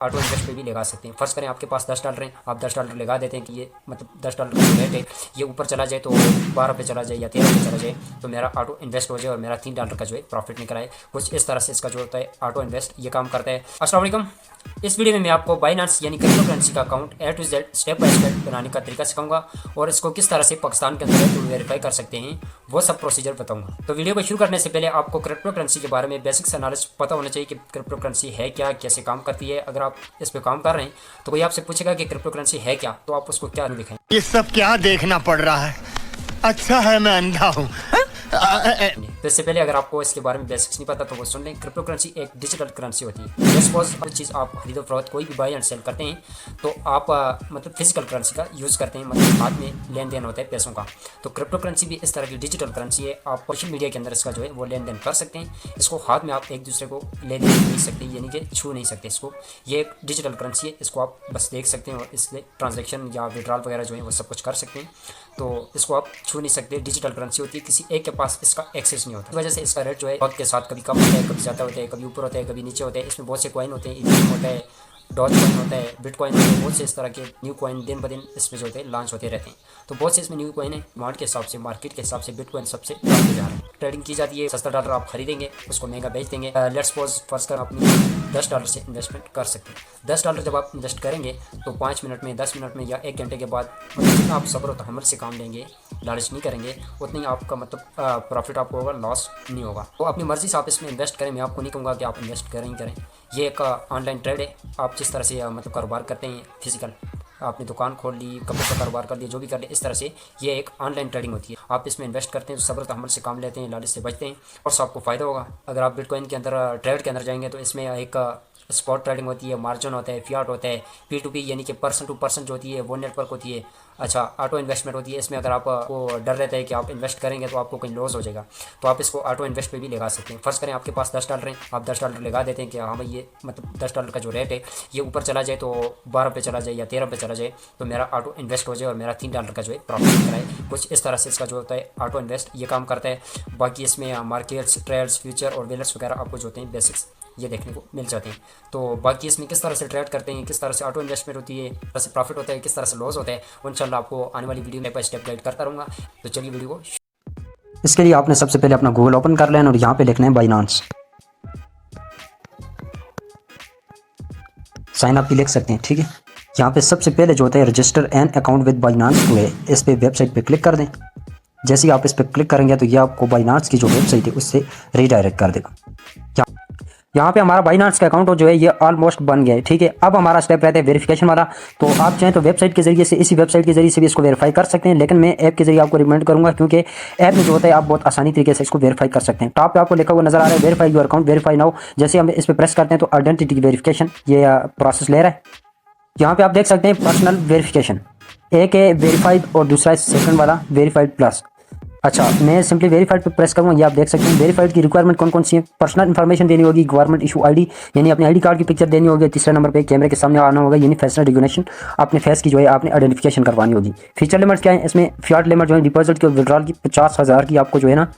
Auto invest पे भी लगा सकते हैं। फर्स्ट करें आपके पास $10 हैं, आप $10 लगा देते हैं कि ये मतलब $10 का रेट है, ये ऊपर चला जाए तो 12 पे चला जाए या 13 पे चला जाए तो मेरा ऑटो इन्वेस्ट हो जाए और मेरा $3 का जो है प्रॉफिट निकल आए। कुछ इस तरह से इसका जो होता है ऑटो इन्वेस्ट ये काम करता है। अस्सलाम वालेकुम। इस वीडियो में मैं आपको बाइनांस यानी क्रिप्टो करेंसी का account A to Z step by step बनाने का तरीका सिखाऊंगा और इसको किस तरह से पाकिस्तान के अंदर तो वेरीफाई कर सकते हैं वो सब प्रोसीजर बताऊंगा। तो वीडियो को शुरू करने से पहले आपको क्रिप्टो करेंसी के बारे में बेसिक सा नॉलेज पता होना चाहिए कि क्रिप्टो करेंसी है क्या, कैसे काम करती है। अगर आप इस पर काम कर रहे हैं तो कोई आपसे पूछेगा कि क्रिप्टो करेंसी है क्या, तो आप उसको क्या दिखाएं। ये सब क्या देखना पड़ रहा है? अच्छा है मैं अंधा हूँ। तो इससे पहले अगर आपको इसके बारे में बेसिक्स नहीं पता तो वो सुन लें। क्रिप्टो करेंसी एक डिजिटल करेंसी होती है। सपोज हर चीज़ आप खरीदो फरोख्त कोई भी बाय एंड सेल करते हैं तो आप मतलब फिजिकल करेंसी का यूज़ करते हैं, मतलब हाथ में लेन देन होता है पैसों का। तो क्रिप्टो करेंसी भी इस तरह की डिजिटल करेंसी है। आप सोशल मीडिया के अंदर इसका जो है वो लेन देन कर सकते हैं। इसको हाथ में आप एक दूसरे को लेन देन नहीं सकते, यानी कि छू नहीं सकते इसको। ये एक डिजिटल करेंसी है, इसको आप बस देख सकते हैं और इससे ट्रांजेक्शन या विड्रॉल वगैरह जो है वो सब कुछ कर सकते हैं। तो इसको आप छू नहीं सकते, डिजिटल करेंसी होती है, किसी एक के पास इसका एक्सेस नहीं होता। इस वजह से इसका रेट जो है वक्त के साथ कभी कम होता है, कभी ज़्यादा होता है, कभी ऊपर होता है, कभी नीचे होता है। इसमें बहुत से कॉइन होते हैं, इथेरियम होता है, डॉज कॉइन होता है, बिटकॉइन होता है, बहुत से इस तरह के न्यू कॉइन दिन ब दिन इसमें जो होते हैं लॉन्च होते रहते हैं। तो बहुत से इसमें न्यू कॉइन है, डिमांड के हिसाब से मार्केट के हिसाब से बिटकॉइन सबसे बढ़ते जा रहे हैं। ट्रेडिंग की जाती है, सस्ता डॉलर आप खरीदेंगे उसको महंगा बेच देंगे। लेट्स सपोज फर्स्ट कर अपनी $10 से इन्वेस्टमेंट कर सकते हैं। $10 जब आप इन्वेस्ट करेंगे तो 5 मिनट में, 10 मिनट में या 1 घंटे के बाद मतलब जितना आप सब्र और तहम्मुल से काम लेंगे, लालच नहीं करेंगे, उतना ही आपका मतलब प्रॉफिट आपको होगा, लॉस नहीं होगा। तो अपनी मर्जी से आप इसमें इन्वेस्ट करें। मैं आपको नहीं कहूँगा कि आप इन्वेस्ट करें ही करें। ये एक ऑनलाइन ट्रेड है। आप जिस तरह से मतलब कारोबार करते हैं फिजिकल, आपने दुकान खोल ली, कपड़े का कारोबार कर लिया, जो भी कर लिया, इस तरह से ये एक ऑनलाइन ट्रेडिंग होती है। आप इसमें इन्वेस्ट करते हैं तो सब्र तहम्मुल से काम लेते हैं, लालच से बचते हैं और सब आपको फ़ायदा होगा। अगर आप बिटकॉइन के अंदर ट्रेड के अंदर जाएंगे तो इसमें एक स्पॉट ट्रेडिंग होती है, मार्जिन होता है, फियाट होता है, P2P यानी कि पर्सन टू पर्सन जो होती है वो नेटवर्क होती है। अच्छा, ऑटो इन्वेस्टमेंट होती है। इसमें अगर आपको डर रहता है कि आप इन्वेस्ट करेंगे तो आपको कहीं लॉस हो जाएगा तो आप इसको ऑटो इन्वेस्ट पे भी लगा सकते हैं। फर्स्ट करें आपके पास $10 हैं, आप $10 लगा देते हैं कि हाँ भाई ये मतलब $10 का जो रेट है ये ऊपर चला जाए तो 12 पे चला जाए या 13 पे चला जाए तो मेरा ऑटो इन्वेस्ट हो जाए और मेरा $3 का जो है प्रॉफिट निकल आए। कुछ इस तरह से इसका जो होता है ऑटो इन्वेस्ट ये काम करता है। बाकी इसमें मार्केट्स, ट्रेड्स, फ्यूचर और वेलर्स वगैरह आपको जो होते हैं बेसिक्स ये देखने को मिल जाते हैं। तो बाकी इसमें किस तरह से ट्रेड करते हैं, किस तरह से ऑटो इन्वेस्टमेंट होती है, किस तरह से प्रॉफिट होता है, किस तरह से लॉस होता है, इंशाल्लाह आपको आने वाली वीडियो में स्टेप बाय स्टेप गाइड करता रहूँगा। तो चलिए वीडियो को। इसके लिए आपने सबसे पहले अपना गूगल ओपन कर लेना और यहाँ पे लिखना है बाइनांस। साइन अप भी लिख सकते हैं, ठीक है। यहाँ पे सबसे पहले जो होता है register an account with Binance today, इस पे वेबसाइट पे क्लिक कर दें। जैसे ही आप इस पर क्लिक करेंगे तो ये आपको बाइनांस की जो वेबसाइट है उससे रीडायरेक्ट कर देगा। यहाँ पे हमारा बाइनांस का अकाउंट जो है ये ऑलमोस्ट बन गया है, ठीक है। अब हमारा स्टेप रहता है वेरिफिकेशन वाला। तो आप चाहें तो वेबसाइट के जरिए से, इसी वेबसाइट के जरिए से भी इसको वेरीफाई कर सकते हैं, लेकिन मैं ऐप के जरिए आपको रिकमेंड करूँगा क्योंकि ऐप में जो होता है आप बहुत आसानी तरीके से इसको वेरीफाई कर सकते हैं। टॉप पे आपको लिखा हुआ नजर आ रहा है verify your account, verify now. जैसे हम इस पर प्रेस करते हैं तो आइडेंटिटी वेरिफिकेशन ये प्रोसेस ले रहा है। यहाँ पे आप देख सकते हैं पर्सनल वेरिफिकेशन, एक है वेरीफाइड और दूसरा है सेकंड वाला वेरीफाइड प्लस। अच्छा, मैं सिंपली वेरीफाइड पे प्रेस करूँगा। ये आप देख सकते हैं वेरीफाइड की रिक्वायरमेंट कौन कौन सी है। पर्सनल इन्फॉर्मेशन देनी होगी, गवर्नमेंट इशू आईडी यानी अपने आईडी कार्ड की पिक्चर देनी होगी। तीसरे नंबर पे कैमरे के सामने आना होगा यानी फेस रिकॉग्निशन, अपने फेस की जो है आपने आइडेंटिफिकेशन करवानी होगी। फीचर लिमिट क्या है इसमें, फियाट लिमिट जो है डिपॉजिट की विड्रॉल की 50,000 की आपको जो है ना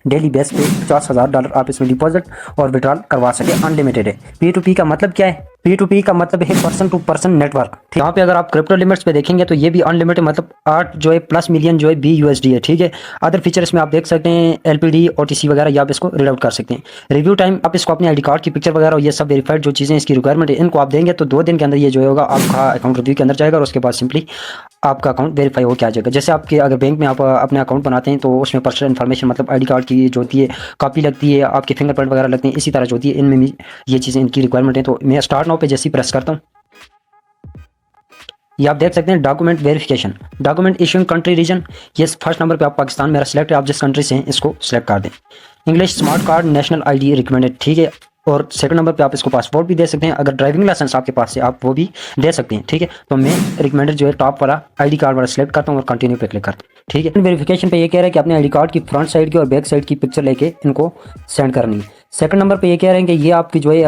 डेली बेस पे $50,000 आप इसमें डिपॉजिट और विड्रॉल करवा सके, अनलिमिटेड है। P2P का मतलब क्या है, P2P का मतलब है पर्सन टू पर्सन नेटवर्क। यहाँ पे अगर आप क्रिप्टो लिमिट्स पे देखेंगे तो ये भी अनलिमिटेड मतलब 8 जो है प्लस मिलियन जो है BUSD है, ठीक है। अदर फीचर इसमें आप देख सकते हैं LPD, OTC वगैरह, ये आप इसको रीड आउट कर सकते हैं। रिव्यू टाइम आप इसको अपने आईडी कार्ड की पिक्चर वगैरह और ये सब वेरीफाइड जो चीज़ें इसकी रिक्वायरमेंट है इनको आप देंगे तो 2 दिन के अंदर ये जो होगा आपका अकाउंट रिव्यू के अंदर जाएगा और उसके बाद सिंपली आपका अकाउंट वेरीफाई हो के आ जाएगा। जैसे आपके अगर बैंक में आप अपने अकाउंट बनाते हैं तो उसमें पर्सनल इन्फॉर्मेशन मतलब आईडी कार्ड की जो होती है कॉपी लगती है, आपके फिंगरप्रिंट वगैरह लगते हैं, इसी तरह जो होती है इनमें भी ये चीज़ें इनकी रिक्वायरमेंट है। तो मैं स्टार्ट नाउ पे जैसे ही प्रेस करता हूँ ये आप देख सकते हैं document verification, document issuing country reason, ये फर्स्ट नंबर पे आप पाकिस्तान मेरा सिलेक्ट है, आप जिस कंट्री से हैं इसको सिलेक्ट कर दें। English smart card national ID recommended, ठीक है। और सेकंड नंबर पे आप इसको पासपोर्ट भी दे सकते हैं, अगर ड्राइविंग लाइसेंस आपके पास है आप वो भी दे सकते हैं, ठीक है। तो मैं रिकमेंडेड जो है टॉप वाला आईडी कार्ड वाला सिलेक्ट करता हूँ और कंटिन्यू पे क्लिक करता हूँ, ठीक है। वेरिफिकेशन पे ये कह रहा है कि अपने आईडी कार्ड की फ्रंट साइड की और बैक साइड की पिक्चर लेके इनको सेंड करनी है। सेकंड नंबर पे ये कह रहे हैं कि ये आपकी जो है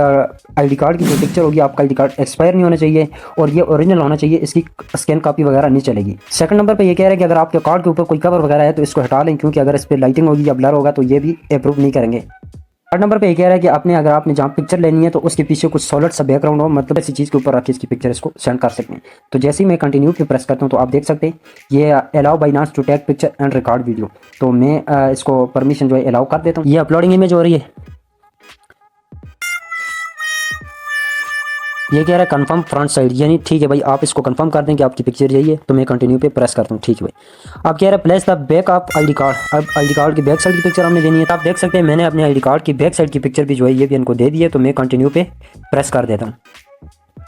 आईडी कार्ड की जो पिक्चर होगी, आपका आईडी कार्ड एक्सपायर नहीं होना चाहिए और ये ओरिजिनल होना चाहिए, इसकी स्कैन कॉपी वगैरह नहीं चलेगी। सेकंड नंबर पे ये कह रहे हैं कि अगर आपके कार्ड के ऊपर कोई कवर वगैरह है तो इसको हटा लें, क्योंकि अगर इस पर लाइटिंग होगी या ब्लर होगा तो ये भी अप्रूव नहीं करेंगे। थर्ड नंबर पे ये कह रहा है कि आपने अगर आपने जहाँ पिक्चर लेनी है तो उसके पीछे कुछ सॉलिड सा बैकग्राउंड हो, मतलब ऐसी चीज़ के ऊपर रख के इसकी पिक्चर इसको सेंड कर सकते हैं। तो जैसे ही मैं कंटिन्यू पे प्रेस करता हूँ तो आप देख सकते हैं ये allow Binance to take picture and record video. तो मैं इसको परमिशन जो है अलाउ कर देता हूँ। ये अपलोडिंग इमेज हो रही है, ये कह रहा है कंफर्म फ्रंट साइड, यानी ठीक है भाई आप इसको कंफर्म कर दें कि आपकी पिक्चर यही है। तो मैं कंटिन्यू पे प्रेस करता हूँ, ठीक है भाई। आप कह रहे हैं place the back of ID card, अब आईडी कार्ड की बैक साइड की पिक्चर हमने देनी है। तो आप देख सकते हैं मैंने अपने आईडी कार्ड की बैक साइड की पिक्चर भी जो है ये भी इनको दे दी है। तो मैं कंटिन्यू पे प्रेस कर देता हूँ।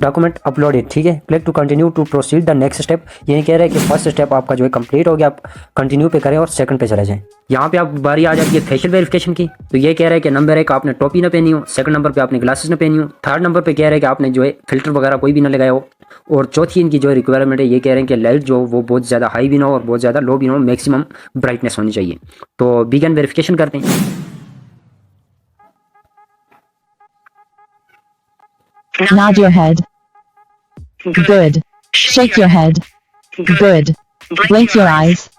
डॉक्यूमेंट अपलोडेड, ठीक है। Click to continue to proceed the next step, ये कह रहे हैं कि फर्स्ट स्टेप आपका जो है कंप्लीट हो गया, आप कंटिन्यू पे करें और सेकंड पे चले जाएं। यहाँ पे आप बारी आ जाती है फेशियल वेरिफिकेशन की। तो ये कह रहा है कि नंबर 1 आपने टोपी ना पहनी हो, सेकंड नंबर पे आपने ग्लासेस ना पहनी हो, थर्ड नंबर पे कह रहा है कि आपने जो है फिल्टर वगैरह कोई भी ना लगाया हो, और चौथी इनकी जो रिक्वायरमेंट है ये कह रहे हैं कि लाइट जो वो बहुत ज़्यादा हाई भी ना हो और बहुत ज़्यादा लो भी ना हो, मैक्सिमम ब्राइटनेस होनी चाहिए। तो बिगिन वेरिफिकेशन करते हैं। Nod your head. Good. Shake your head. Good. Blink your eyes.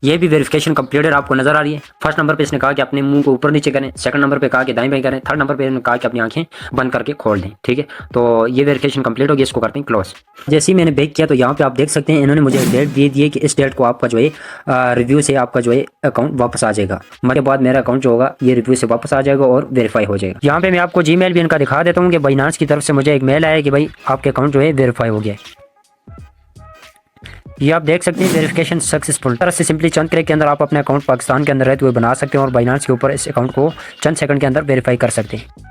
ये भी वेरिफिकेशन कंप्लीटेड आपको नजर आ रही है। फर्स्ट नंबर पे इसने कहा कि अपने मुंह को ऊपर नीचे करें, सेकंड नंबर पे कहा कि दाएं बाएं करें, थर्ड नंबर पे इसने कहा कि अपनी आंखें बंद करके खोल दें, ठीक है। तो ये वेरिफिकेशन कंप्लीट हो गया, इसको करते हैं क्लोज। जैसे ही मैंने बैक किया तो यहाँ पे आप देख सकते हैं इन्होंने मुझे डेट दे दी है कि इस डेट को आपका जो है रिव्यू से आपका जो है अकाउंट वापस आ जाएगा। मरे बाद मेरा अकाउंट जो होगा ये रिव्यू से वापस आ जाएगा और वेरीफाई हो जाएगा। यहाँ पे मैं आपको जीमेल भी इनका दिखा देता हूँ कि बाइनांस की तरफ से मुझे एक मेल आया कि भाई आपके अकाउंट जो है वेरीफाई हो गया है। ये आप देख सकते हैं वेरिफिकेशन सक्सेसफुल। तरह से सिंपली चंद क्लिक के अंदर आप अपने अकाउंट पाकिस्तान के अंदर रहते हुए बना सकते हैं और बाइनांस के ऊपर इस अकाउंट को चंद सेकंड के अंदर वेरीफाई कर सकते हैं।